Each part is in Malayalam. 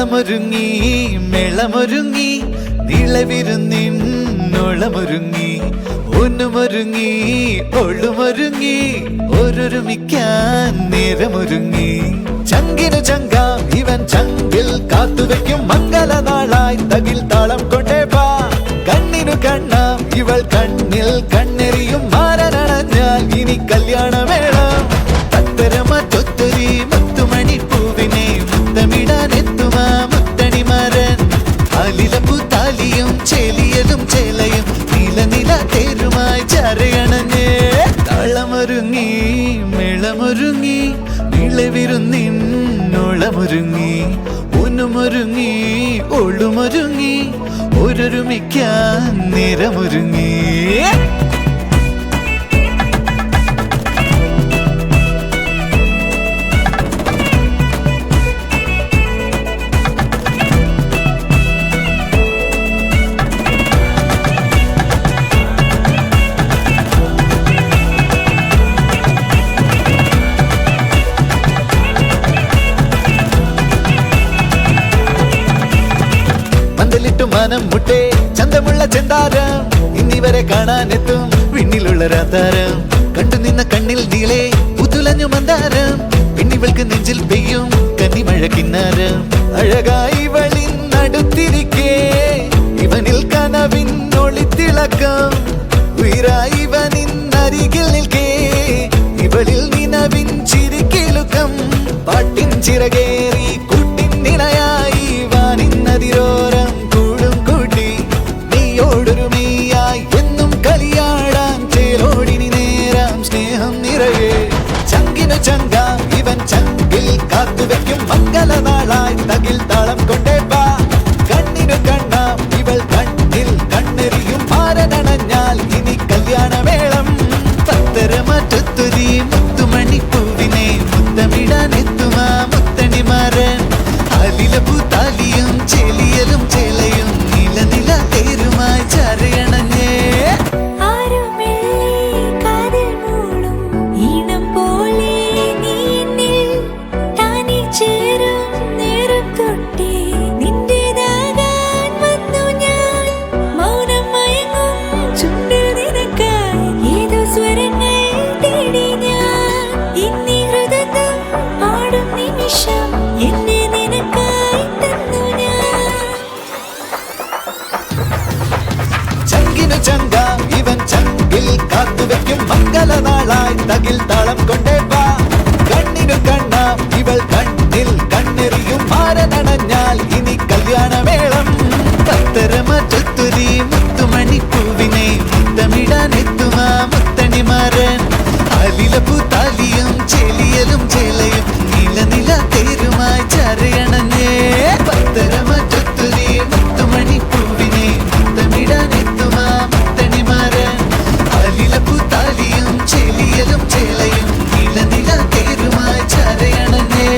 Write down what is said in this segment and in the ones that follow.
താളമൊരുങ്ങി മേളമൊരുങ്ങി നിളവിരുന്നിന്നോളമൊരുങ്ങി ഒന്നുമൊരുങ്ങി ഒള്ളുമൊരുങ്ങി ഓരൊരുമിക്കാൻ നേരമൊരുങ്ങി ചങ്കിനു ചങ്കാം ഇവൻ ചങ്കിൽ കാത്തുവെക്കും മംഗളനാളായി തകിൽ താളം കൊണ്ടേ വാ കണ്ണിനു കണ്ണാം ഇവൾ കണ്ണിൽ കണ്ണെറിയും മാരനണഞ്ഞാൽ ഇനി കല്യാണമേളം പത്തരമത്തൊത്തൊരി മുത്തുമണി പൂവിനെ മുത്തമിടാനെത്തുമാ മുത്തണിമാരൻ ആലിലപ്പൂ താലിയും ചേലിയലും ചേലയും നീല നില തേരുമായി ചരയണഞ്ഞേ താളമൊരുങ്ങി മേളമൊരുങ്ങി നിളവിരുന്നിന്നോളമൊരുങ്ങി ഒന്നുമൊരുങ്ങി ഒള്ളുമൊരുങ്ങി ഓരൊരുമിക്കാൻ നേരമൊരുങ്ങി മനം മുട്ടേ ചന്തമുള്ള ചെന്താരം ഇന്നിവരെ കാണാനെത്തും പിന്നിലുള്ള രാതാരം കണ്ടു നിന്ന കണ്ണിൽ നീളെ പുതുലഞ്ഞു മന്ദാരം പിന്നിവൾക്ക് നെഞ്ചിൽ പെയ്യും കന്നിമഴ കിന്നാരം അഴകായി ഇവളിൻ നടുത്തിരിക്കേ ഇവനിൽ കനവിൻ ഒളിത്തിളക്കം ഉയരായി ഇവനിൻ അരികിൽ നിൽക്കേ ഇവളിൽ നിനവിൻ ചിരിക്കിലുക്കം പാട്ടിൻ ചിറകേറി കൂട്ടിൻ നിലയായി വാനിന്നതിരോരം എന്നും കളിയാടാൻ ചേലോടിനി നേരാം സ്നേഹം നിറയെ ചങ്കിനു ചങ്കാം ഇവൻ ചങ്കിൽ കാത്തുവെക്കും മംഗളനാളായി തകിൽ താളം കൊണ്ടേ വാ കണ്ണിനു കണ്ണാം ഇവൾ കണ്ണിൽ കണ്ണെറിയും മാരനണഞ്ഞാൽ ഇനി കല്യാണമേളം പത്തരമറ്റൊത്തൊരി മുത്തുമണി പൂവിനെ മുത്തമിടാനെത്തുമാ മുത്തണിമാരൻ ആലിലപ്പൂ താലിയും ചേലിയലും ചേലയും നില നില തേരുമായി ചരയണഞ്ഞേ ചങ്കാം ഇവൻ ചങ്കിൽ കാത്തുവെക്കും മംഗളനാളായി തകിൽ താളം കൊണ്ടേ വാ കണ്ണിനു കണ്ണാം ഇവൾ കണ്ണിൽ കണ്ണെറിയും മാരനണഞ്ഞാൽ ഇനി കല്യാണമേളം പത്തരമറ്റൊത്തൊരി മുത്തുമണി പൂവിനെ മുത്തമിടാനെത്തുമാ മുത്തണിമാരൻ ആലിലപ്പൂ താലിയും ചേലിയലും ചേലയും നില നില തേരുമായി ചരയണഞ്ഞേ പത്തരമറ്റൊത്തൊരി മുത്തുമണി പൂവിനെ മുത്തമിടാനെത്തുമാ മുത്തണിമാരൻ ആലിലപ്പൂ താലിയും ചേലിയലും ചേലയും നില നില തേരുമായി ചരയണഞ്ഞേ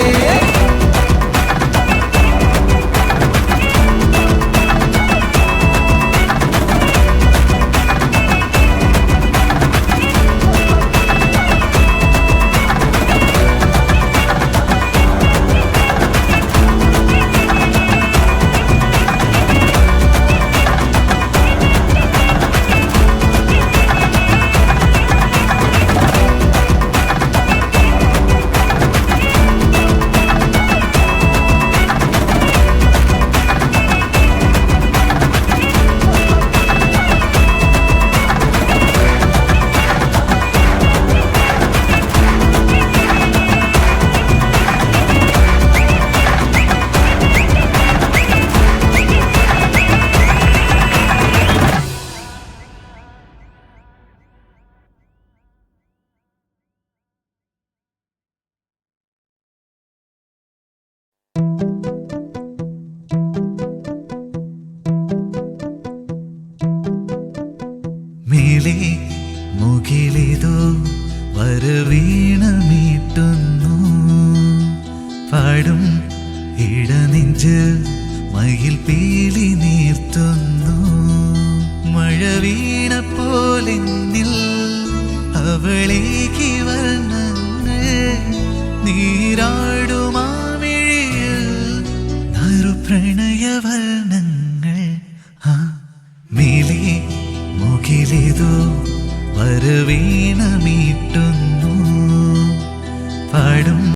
മേലെ മുകിലേതോ വരവീണമീട്ടുന്നു പാടും ഇടനെഞ്ച് മയിൽ പീലി നീർത്തുന്നു മഴ വീണ പോലെന്നിൽ